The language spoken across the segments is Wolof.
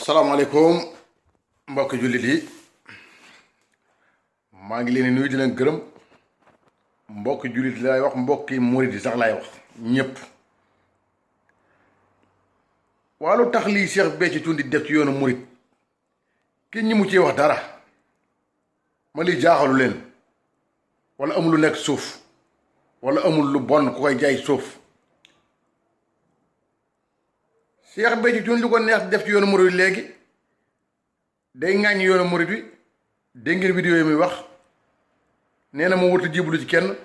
asalaamaaleykum mbokki jullit yi maa ngi leen di nuyu di leen gërëm mbokki jullit lay wax mbokki murid yi sax lay wax ñëpp. waa lu tax lii Cheikh Béthio Thioune di def ci yoonu murid kenn ñi mu ci wax dara ma lii jaaxalu leen wala amul lu nekk suuf wala amul lu bon ku koy jaay suuf. Cheikh Béthio Thioune lu ko neex def ci yoonu murid léegi day ŋàññi yoonu murid wi dégg ngeen vidéo yi muy wax nee na moo warut jiblu ci kenn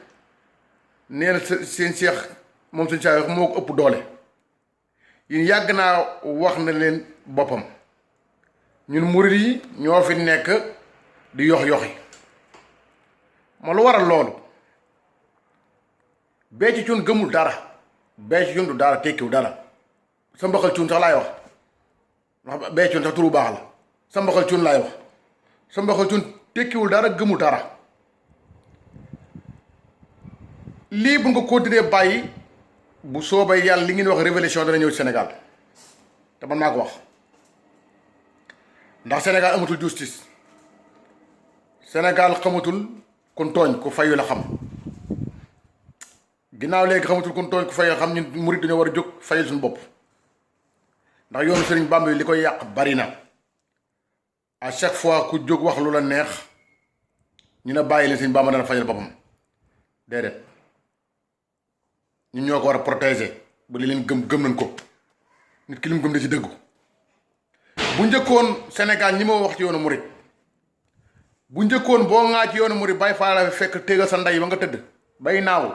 nee na seen Cheikh moom seen Cheikh moo ko ëpp doole. yéen yàgg naa wax na leen boppam ñun murid yi ñoo fi nekk di yoxi ma lu waral loolu. Béthio Thioune gëmul dara Béthio Thioune du dara tekkiw dara. sa mbaxal cuun sax laay wax ndax Béthio Thioune sax turu baax la sa mbaxal cuun laay wax sa mbaxal cuun tekkiwul dara gëmul dara. lii bu nga continuer bàyyi bu soobee yàlla li ngeen wax révélation dana ñëw Sénégal te man maa ko wax ndax Sénégal amatul justice Sénégal xamatul kun tooñ ku fayu la xam ginnaaw léegi xamatul kun tooñ ku fayu la xam ñun murid dañoo war a jóg fayul suñu bopp. ndax yoonu Sëriñ Bamba yi li koy yàq bari na à chaque fois ku jóg wax lu la neex ñu ne bàyyi leen Sëriñ Bamba dana fajal boppam déedéet ñun ñoo ko war a protéger ba li leen gëm nañ ko nit ki lim gëm da ci dëggu. bu njëkkoon Sénégal ñi ma wax ci yoonu murit bu njëkkoon boo ŋaa ci yoonu murit bay faa la fekk tégal sa ndey ba nga tëdd bay naaw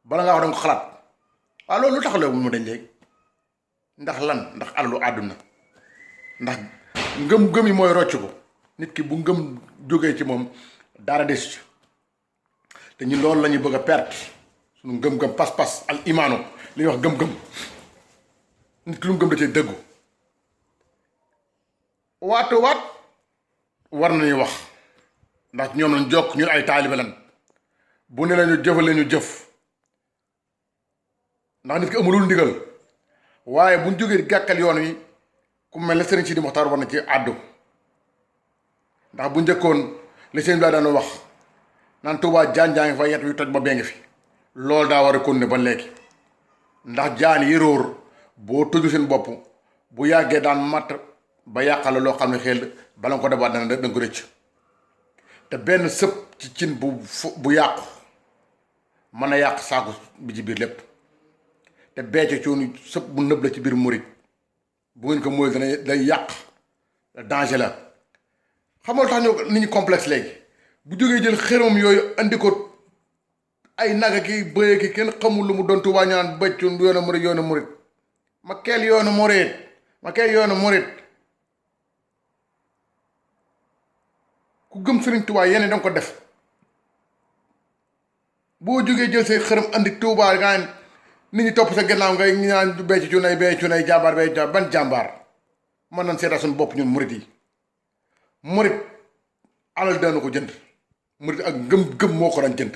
bala ngaa wax danga ko xalaat waaw loolu lu tax la mu dañ léegi. ndax lan ndax alalu àdduna ndax ngëm-ngëm yi mooy rocc ko nit ki bu ngëm jógee ci moom dara des ci te ñun loolu la ñuy bëgg a perte suñu ngëm-ngëm pas-pas al imaano li ñuy wax gëm-gëm nit ki lu mu gëm da cee dëggu. waat war nañuy wax ndax ñoom lañ jokk ñun ay taalibe lan bu ne lañu jëfal lañu jëf ndax nit ki amulul ndigal. waaye bu ñu jógee gàkkal yoon wi ku mel ne Serigne Sidi Mokhtar war na ci àddu ndax bu njëkkoon li seen bi daan wax naan Touba jaan jaa ngi fa yet wi toj ba bee ngi fi loolu daa war a continuer ba léegi ndax jaan yi róor boo tëju seen bopp bu yàggee daan matt ba yàqal loo xam ne xel bala nga ko defaat danga ko rëcc te benn sëp ci cin bu yàqu mën a yàq saaku bi ci biir lépp. te Béthio Thioune sëpp bu nëb la ci biir murit bu ngeen ko mooy dana day yàq danger la xamal tax ñu nit ñi complexe léegi bu jógee jël xërëm yooyu andi ko ay naga ki bëye ki kenn xamul lu mu doon Tuubaa ñu naan Béthio Thioune yoonu murit ma keel yoonu murit ku gëm Sëriñ Tuubaa yenn danga ko def boo jógee jël say xërëm andi Tuubaa nga nit ñi topp sa gannaaw ngay ñaan Béthio Thioune ay jàmbaar ban jàmbaar mën nañ seetal suñu bopp ñun murit yi murit alal daanu ko jënd murit ak gëm moo ko daan jënd.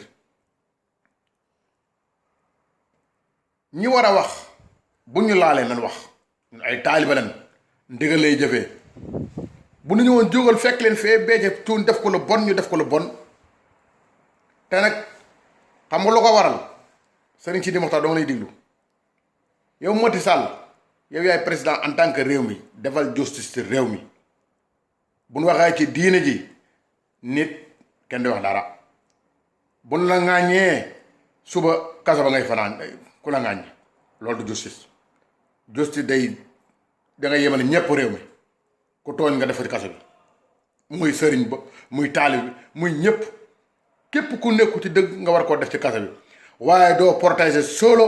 ñi war a wax bu ñu laalee nan wax ñun ay taaliba lan ndigal lay jëfee bu nu ñëwoon jógal fekk leen fee Béthio Thioune def ko lu bon ñu def ko lu bon te nag xam nga lu ko waral. Serigne Sidi Mokhtar dama lay diglu yow Macky Sall yow yaay président en tant que réew mi defal justice ci réew mi bu nu waxee ci diine ji nit kenn di wax dara bu nu la ŋaañee suba kaso ba ngay fanaan ku la ŋaañ loolu du justice day da ngay yemale ñépp réew mi ku tooñ nga def ci kaso bi muy sëriñ ba muy taalib bi muy ñépp képp ku nekku ci dëgg nga war koo def ci kaso bi. waaye doo protéger solo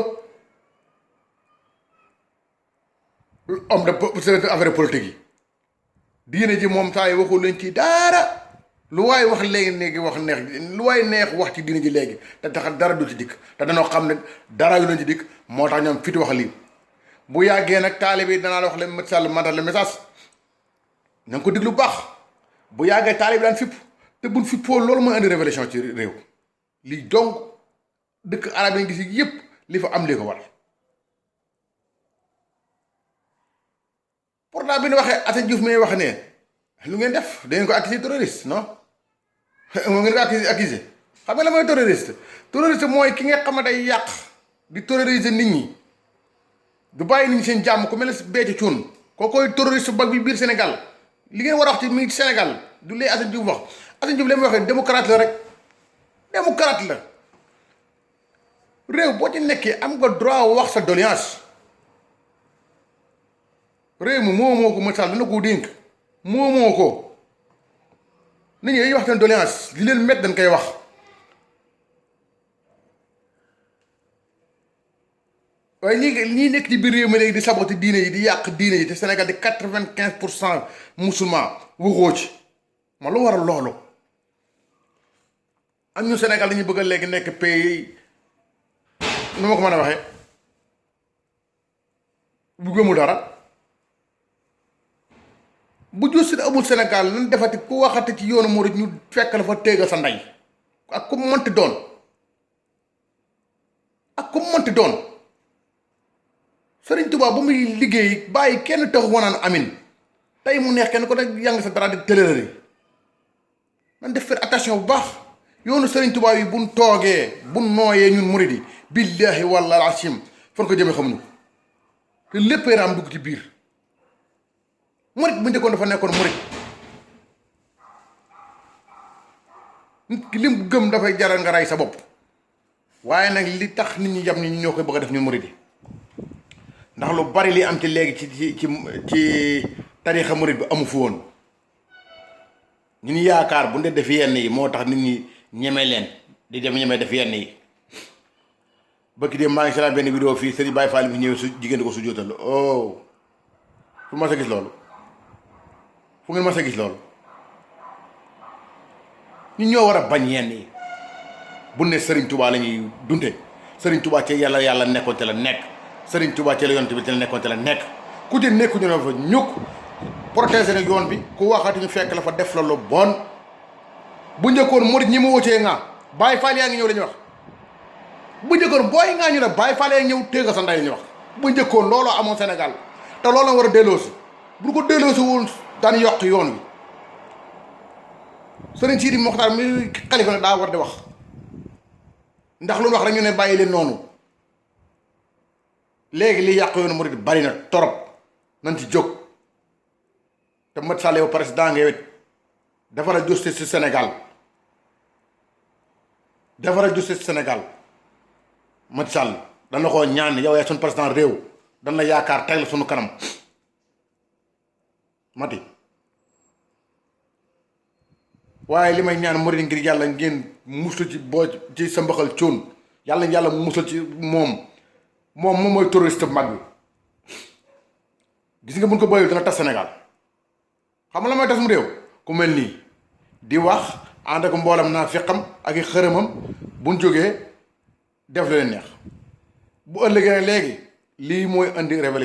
homme de affaire politique yi diine ji moom saa yi waxul leen ci dara lu waay wax léegi wax neex lu waay neex wax ci diine ji léegi te tax dara du ci dikk te danoo xam ne dara yu leen ci dikk moo tax ñoom fit wax lii bu yàggee nag taalibe yi danaa la wax leen Macky Sall mandal le message na nga ko déglu bu baax bu yàggee taalibe daan fipp te buñ fippoo loolu mooy indi révélation ci réew lii donc dëkk arab yi gis yëpp li fa am li ko war pourtant bi ñu waxee Assane Diouf may wax ne lu ngeen def da ngeen ko accuser terroriste non moo ngeen ko accuser xam nga la mooy terroriste mooy ki nga xam ne day yàq di terroriser nit ñi du bàyyi nit ñi seen jàmm ku mel ne Béthio Thioune koo koy terroriste bag bi biir Sénégal li ngeen war a wax ci mi Sénégal du lee Assane Diouf wax Assane Diouf li muy waxee démocrate la rek démocrate la réew boo ci nekkee am nga droit wax sa doléance réew mi moo ko Macky Sall dana ko dénk moo ko nit ñi dañuy wax seen doléance li leen met dañ koy wax waaye ñii nekk ci biir réew mi léegi di saboté diine yi di yàq diine yi te Sénégal di 95% musulman waxoo ci ma lu waral loolu am ñu Sénégal dañuy bëgg a léegi nekk pays nu ma ko mën a waxee bu gëmu dara bu justi amul Sénégal nan defati ku waxati ci yoonu murid ñu fekk la fa téega sa ndey ak ku mënti doon Sëriñ Tuubaa bu muy liggéey bàyyi kenn taxu wanaan amin tey mu neex kenn ko nag yàng sa dara di tëlërëri man def faire attention bu baax yoonu Sëriñ Tuubaa yi buñ toogee buñ nooyee ñun murid yi billaahi wallaahi asim fan ko jëmee xamuñu te lépp raam dugg ci biir murid bu njëkkoon dafa nekkoon murid nit ki lim gëm dafay jaral nga rey sa bopp waaye nag li tax nit ñi yam ni ñoo koy bëgg a def ñun murid yi ndax lu bari li am ci léegi ci tariixa murid bi amu fi woon ñu ni yaakaar bu ndee def yenn yi moo tax nit ñi ñeme leen di dem ñeme def yenn yi bëkk dem maa ngi seetaan benn vidéo fii Serigne Baye Fall bi ñëwee su jigéen ko su jootal oh fu mas a gis loolu fu ngeen mas a gis loolu ñu ñoo war a bañ yenn yi bu ne Serigne Touba la ñuy dunte Serigne Touba ci yàlla nekkoon te la nekk Serigne Touba ci la yoon bi te la nekkoon te la nekk ku ci nekku ñu ne fa ñukk protéger na yoon bi ku waxati ñu fekk la fa def la lu bon bu njëkkoon murid ñi mu wëccee nga Baye Fall yaa ngi ñëw la ñuy wax bu njëkkoon booy ngaa ñu ne Baye Fall yaa ngi ñëw téega sa ndey la ñuy wax bu njëkkoon looloo amoon Sénégal te loolu la war a delloosi bu ko delloosi woon daan yokk yoon wi Serigne Sidi Mokhtar mi xalifa nag daa war di wax ndax lu wax rek ñu ne bàyyi leen noonu léegi li yàq yoonu murid bari na torop nañ ci jóg te Macky Sall yow président nga wet defara justice ci Sénégal Macky Sall dañ la koo ñaan yow yaay suñu président réew dañ la yaakaar teg la suñu kanam Mati waaye li may ñaan murid ngir yàlla ngeen muslu ci boo ci sa mbaxal coon yàlla musal ci moom mooy terroriste mag bi gis nga buñ ko bàyyi dana tas Sénégal xam nga la may tas mu réew ku mel nii di wax ànd ak mboolam naa fiqam ak i xërëmam buñ jógee def leen neex bu ëllëgee léegi lii mooy indi révolution